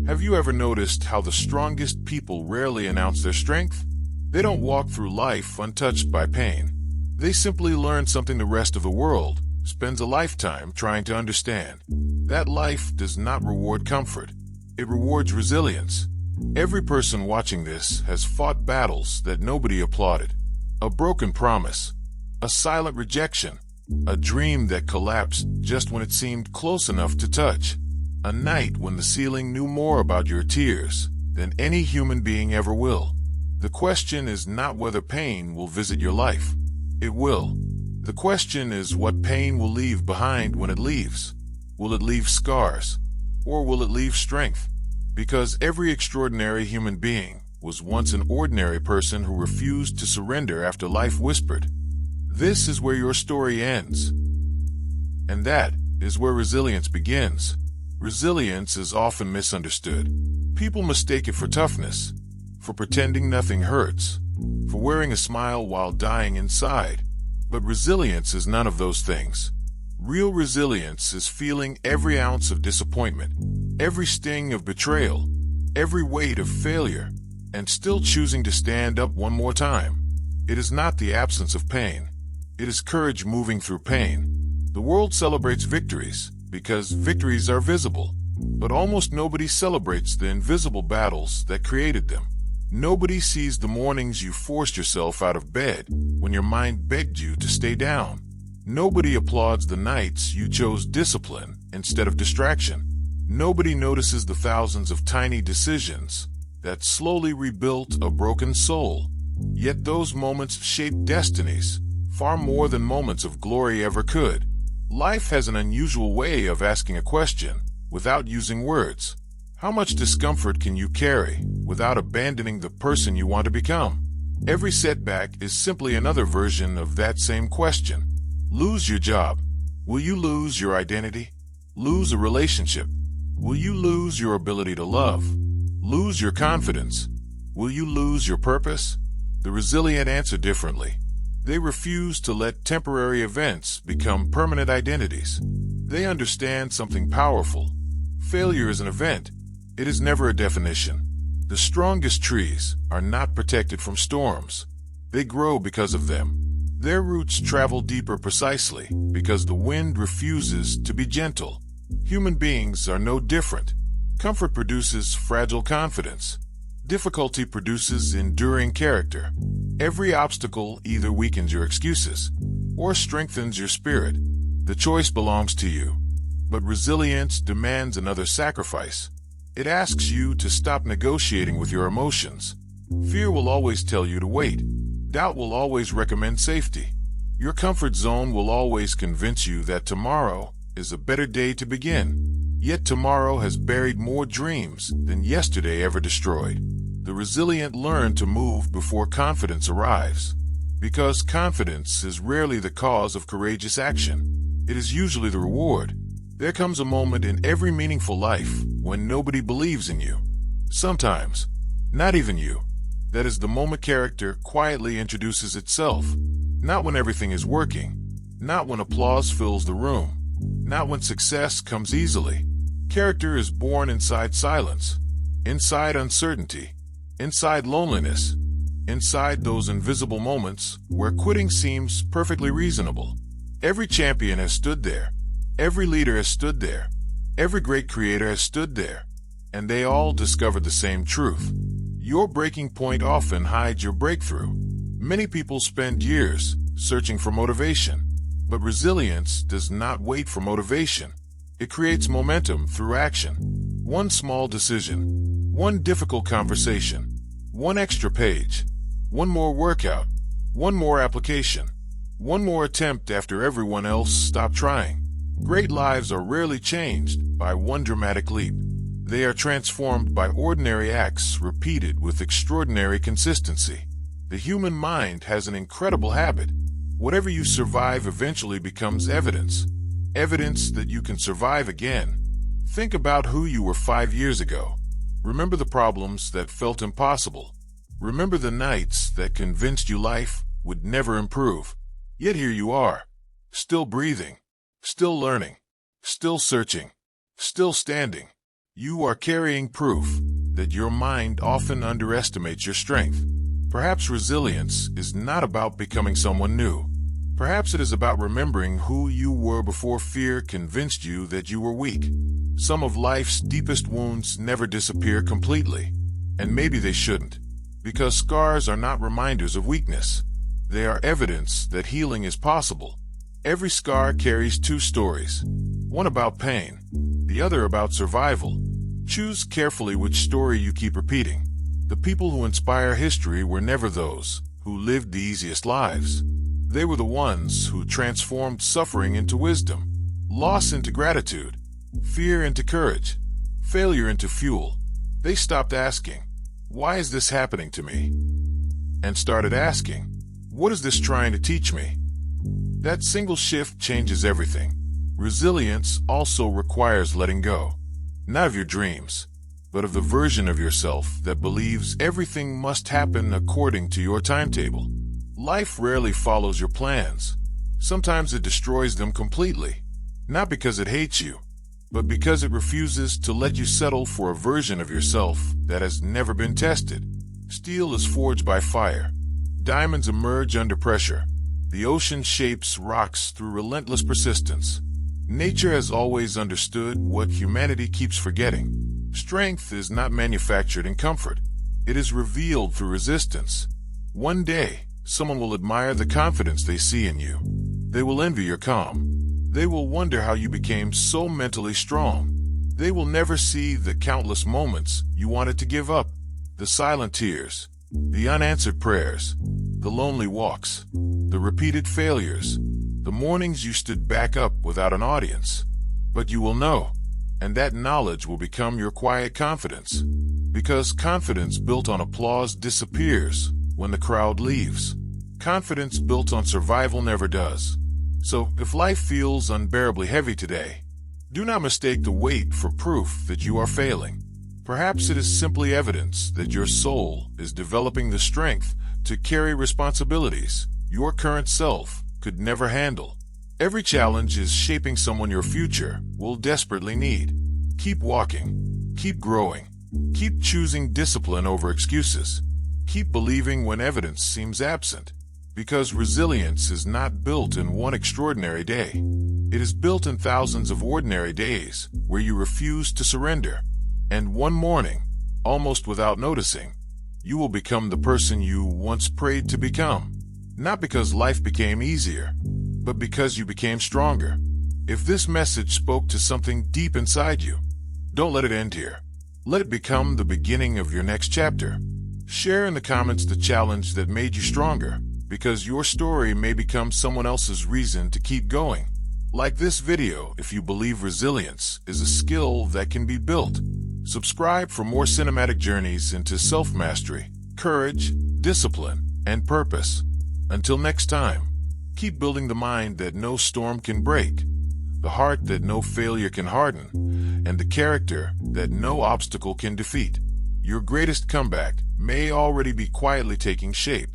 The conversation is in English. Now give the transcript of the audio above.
Have you ever noticed how the strongest people rarely announce their strength? They don't walk through life untouched by pain. They simply learn something the rest of the world spends a lifetime trying to understand. That life does not reward comfort. It rewards resilience. Every person watching this has fought battles that nobody applauded. A broken promise, a silent rejection, a dream that collapsed just when it seemed close enough to touch. A night when the ceiling knew more about your tears than any human being ever will. The question is not whether pain will visit your life. It will. The question is what pain will leave behind when it leaves. Will it leave scars? Or will it leave strength? Because every extraordinary human being was once an ordinary person who refused to surrender after life whispered, "This is where your story ends." And that is where resilience begins. Resilience is often misunderstood. People mistake it for toughness, for pretending nothing hurts, for wearing a smile while dying inside. But resilience is none of those things. Real resilience is feeling every ounce of disappointment, every sting of betrayal, every weight of failure, and still choosing to stand up one more time. It is not the absence of pain. It is courage moving through pain. The world celebrates victories because victories are visible, but almost nobody celebrates the invisible battles that created them. Nobody sees the mornings you forced yourself out of bed when your mind begged you to stay down. Nobody applauds the nights you chose discipline instead of distraction. Nobody notices the thousands of tiny decisions that slowly rebuilt a broken soul. Yet those moments shape destinies far more than moments of glory ever could. Life has an unusual way of asking a question without using words. How much discomfort can you carry without abandoning the person you want to become? Every setback is simply another version of that same question. Lose your job. Will you lose your identity? Lose a relationship? Will you lose your ability to love? Lose your confidence? Will you lose your purpose? The resilient answer differently. They refuse to let temporary events become permanent identities. They understand something powerful. Failure is an event. It is never a definition. The strongest trees are not protected from storms. They grow because of them. Their roots travel deeper precisely because the wind refuses to be gentle. Human beings are no different. Comfort produces fragile confidence. Difficulty produces enduring character. Every obstacle either weakens your excuses or strengthens your spirit. The choice belongs to you. But resilience demands another sacrifice. It asks you to stop negotiating with your emotions. Fear will always tell you to wait. Doubt will always recommend safety. Your comfort zone will always convince you that tomorrow is a better day to begin. Yet tomorrow has buried more dreams than yesterday ever destroyed. The resilient learn to move before confidence arrives. Because confidence is rarely the cause of courageous action. It is usually the reward. There comes a moment in every meaningful life when nobody believes in you. Sometimes, not even you. That is the moment character quietly introduces itself. Not when everything is working. Not when applause fills the room. Not when success comes easily. Character is born inside silence, inside uncertainty, inside loneliness, inside those invisible moments where quitting seems perfectly reasonable. Every champion has stood there. Every leader has stood there. Every great creator has stood there. And they all discovered the same truth. Your breaking point often hides your breakthrough. Many people spend years searching for motivation, but resilience does not wait for motivation. It creates momentum through action. One small decision, one difficult conversation, one extra page, one more workout, one more application, one more attempt after everyone else stopped trying. Great lives are rarely changed by one dramatic leap. They are transformed by ordinary acts repeated with extraordinary consistency. The human mind has an incredible habit. Whatever you survive eventually becomes evidence. Evidence that you can survive again. Think about who you were 5 years ago. Remember the problems that felt impossible. Remember the nights that convinced you life would never improve. Yet here you are, still breathing, still learning, still searching, still standing. You are carrying proof that your mind often underestimates your strength. Perhaps resilience is not about becoming someone new. Perhaps it is about remembering who you were before fear convinced you that you were weak. Some of life's deepest wounds never disappear completely, and maybe they shouldn't, because scars are not reminders of weakness. They are evidence that healing is possible. Every scar carries two stories, one about pain, the other about survival. Choose carefully which story you keep repeating. The people who inspire history were never those who lived the easiest lives. They were the ones who transformed suffering into wisdom, loss into gratitude, fear into courage, failure into fuel. They stopped asking, "Why is this happening to me?" and started asking, "What is this trying to teach me?" That single shift changes everything. Resilience also requires letting go, not of your dreams, but of the version of yourself that believes everything must happen according to your timetable. Life rarely follows your plans. Sometimes it destroys them completely, not because it hates you, but because it refuses to let you settle for a version of yourself that has never been tested. Steel is forged by fire. Diamonds emerge under pressure. The ocean shapes rocks through relentless persistence. Nature has always understood what humanity keeps forgetting. Strength is not manufactured in comfort. It is revealed through resistance. One day, someone will admire the confidence they see in you. They will envy your calm. They will wonder how you became so mentally strong. They will never see the countless moments you wanted to give up, the silent tears, the unanswered prayers, the lonely walks, the repeated failures, the mornings you stood back up without an audience. But you will know, and that knowledge will become your quiet confidence, because confidence built on applause disappears when the crowd leaves. Confidence built on survival never does. So, if life feels unbearably heavy today, do not mistake the weight for proof that you are failing. Perhaps it is simply evidence that your soul is developing the strength to carry responsibilities your current self could never handle. Every challenge is shaping someone your future will desperately need. Keep walking. Keep growing. Keep choosing discipline over excuses. Keep believing when evidence seems absent. Because resilience is not built in one extraordinary day. It is built in thousands of ordinary days where you refuse to surrender. And one morning, almost without noticing, you will become the person you once prayed to become. Not because life became easier, but because you became stronger. If this message spoke to something deep inside you, don't let it end here. Let it become the beginning of your next chapter. Share in the comments the challenge that made you stronger, because your story may become someone else's reason to keep going. Like this video if you believe resilience is a skill that can be built. Subscribe for more cinematic journeys into self-mastery, courage, discipline, and purpose. Until next time, keep building the mind that no storm can break, the heart that no failure can harden, and the character that no obstacle can defeat. Your greatest comeback may already be quietly taking shape.